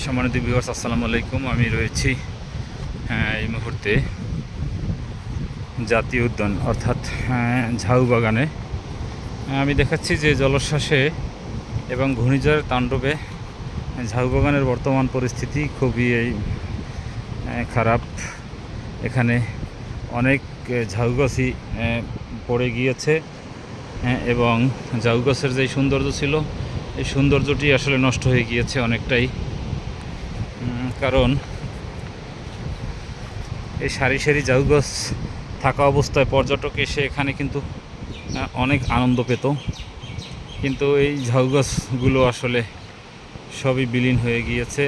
সম্মানিত ভিউয়ার্স, আসসালামু আলাইকুম। আমি রয়েছি এই মুহূর্তে জাতীয় উদ্যান অর্থাৎ ঝাউ বাগানে। আমি দেখাচ্ছি যে জলোচ্ছ্বাসে এবং ঘূর্ণিঝড়ের তাণ্ডবে ঝাউ বাগানের বর্তমান পরিস্থিতি খুবই খারাপ। এখানে অনেক ঝাউ গাছই পড়ে গিয়েছে এবং ঝাউ গাছের যে সৌন্দর্য ছিল, এই সৌন্দর্যটি আসলে নষ্ট হয়ে গিয়েছে অনেকটাই। কারণ এই সারি সারি ঝাউ গাছ থাকা অবস্থায় পর্যটক এসে এখানে কিন্তু অনেক আনন্দ পেত, কিন্তু এই ঝাউ গাছগুলো আসলে সবই বিলীন হয়ে গিয়েছে।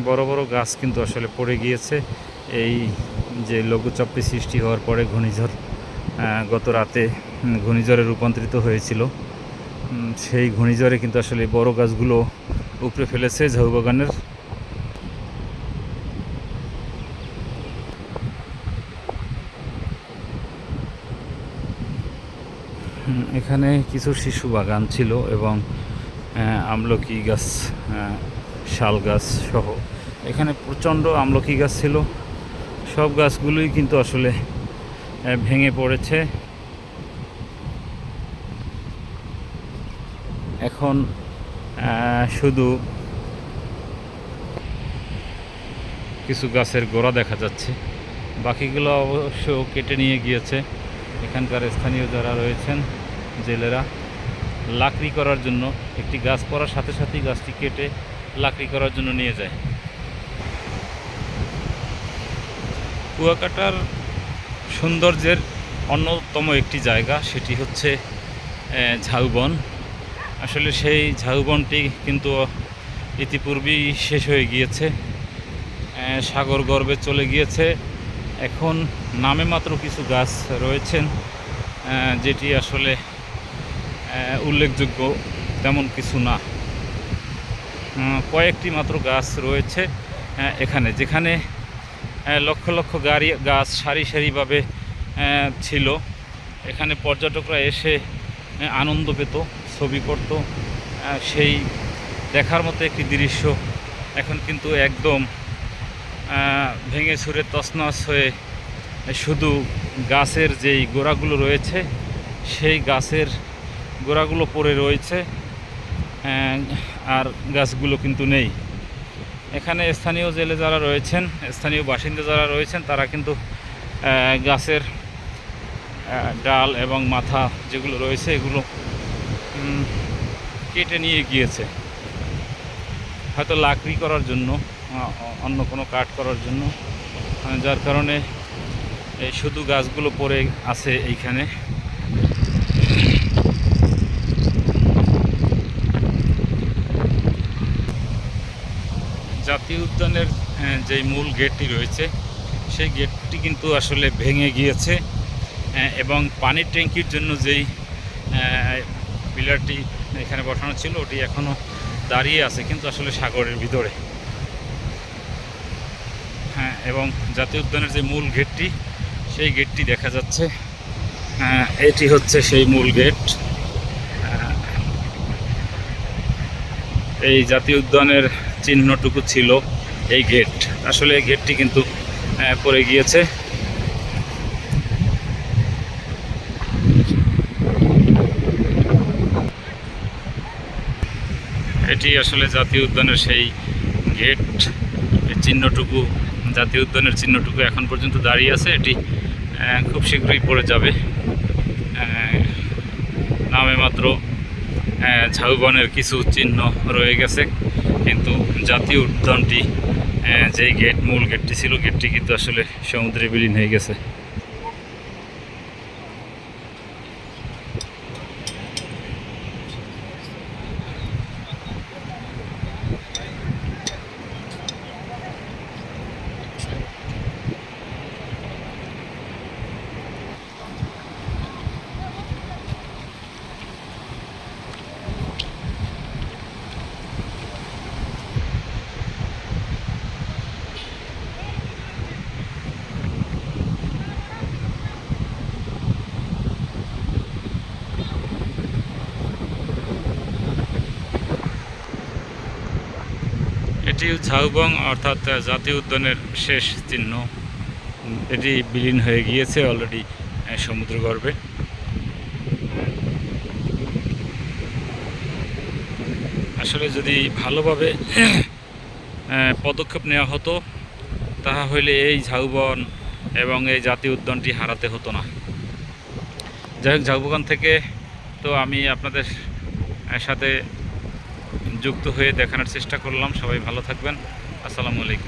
বড় বড় গাছ কিন্তু আসলে পড়ে গিয়েছে। এই যে লঘুচাপটি সৃষ্টি হওয়ার পরে ঘূর্ণিঝড় গত রাতে ঘূর্ণিঝড়ে রূপান্তরিত হয়েছিল, সেই ঘূর্ণিঝড়ে কিন্তু আসলে বড় গাছগুলো উপড়ে ফেলেছে ঝাউ বাগানের। এখানে কিছু শিশু বাগান ছিল এবং আমলকি গাছ, শাল গাছ সহ এখানে প্রচণ্ড আমলকি গাছ ছিল। সব গাছগুলোই কিন্তু আসলে ভেঙে পড়েছে। এখন শুধু কিছু গাছের গোড়া দেখা যাচ্ছে, বাকিগুলো অবশ্য কেটে নিয়ে গিয়েছে। এখানকার স্থানীয় যারা রয়েছেন, জেলেরা লাকড়ি করার জন্য, একটি গাছ পড়ার সাথে সাথেই গাছটি কেটে লাকড়ি করার জন্য নিয়ে যায়। কুয়াকাটার সৌন্দর্যের অন্যতম একটি জায়গা, সেটি হচ্ছে ঝাউবন। আসলে সেই ঝাউবনটি কিন্তু ইতিপূর্বেই শেষ হয়ে গিয়েছে, সাগর গর্ভে চলে গিয়েছে। এখন নামে মাত্র কিছু গাছ রয়েছেন, যেটি আসলে উল্লেখযোগ্য তেমন কিছু না। কয়েকটি মাত্র গাছ রয়েছে এখানে, যেখানে লক্ষ লক্ষ গাছ সারি সারিভাবে ছিল। এখানে পর্যটকরা এসে আনন্দ পেত, ছবি করত। সেই দেখার মতো একটি দৃশ্য এখন কিন্তু একদম ভেঙে ছুঁড়ে তছনছ হয়ে শুধু গাছের যেই গোড়াগুলো রয়েছে, সেই গাছের গোড়াগুলো পড়ে রয়েছে, আর গাছগুলো কিন্তু নেই। এখানে স্থানীয় জেলে যারা রয়েছেন, স্থানীয় বাসিন্দা যারা রয়েছেন, তারা কিন্তু গাছের ডাল এবং মাথা যেগুলো রয়েছে এগুলো কেটে নিয়ে গিয়েছে, হয়তো লাকড়ি করার জন্য, অন্য কোনো কাঠ করার জন্য, যার কারণে এই শুধু গাছগুলো পড়ে আছে এইখানে। জাতীয় উদ্যানের যেই মূল গেটটি রয়েছে, সেই গেটটি কিন্তু আসলে ভেঙে গিয়েছে এবং পানির ট্যাঙ্কির জন্য যেই পিলারটি এখানে বসানো ছিল, ওটি এখনও দাঁড়িয়ে আছে, কিন্তু আসলে সাগরের ভিতরে। এবং জাতীয় উদ্যানের যে মূল গেটটি, সেই গেটটি দেখা যাচ্ছে। এটি হচ্ছে সেই মূল গেট। এই জাতীয় উদ্যানের চিহ্নটুকু ছিল এই গেট। আসলে এই গেটটি কিন্তু পড়ে গিয়েছে। এটি আসলে জাতীয় উদ্যানের সেই গেট। এই চিহ্নটুকু, জাতীয় উদ্যানের চিহ্নটুকু এখন পর্যন্ত দাঁড়িয়ে আছে। এটি খুব শীঘ্রই পড়ে যাবে। নামে মাত্র ঝাউবনের কিছু চিহ্ন রয়ে গেছে, কিন্তু জাতীয় উদ্যানটি যেই গেট, মূল গেটটি ছিল, গেটটি কিন্তু আসলে সমুদ্রে বিলীন হয়ে গেছে। এটি ঝাউবন অর্থাৎ জাতীয় উদ্যানের শেষ চিহ্ন। এটি বিলীন হয়ে গিয়েছে অলরেডি সমুদ্রগর্ভে। আসলে যদি ভালোভাবে পদক্ষেপ নেওয়া হতো তাহা হইলে এই ঝাউবন এবং এই জাতীয় উদ্যানটি হারাতে হতো না। যাই হোক, ঝাউবন থেকে তো আমি আপনাদের সাথে যুক্ত হয়ে দেখানোর চেষ্টা করলাম। সবাই ভালো থাকবেন। আসসালামু আলাইকুম।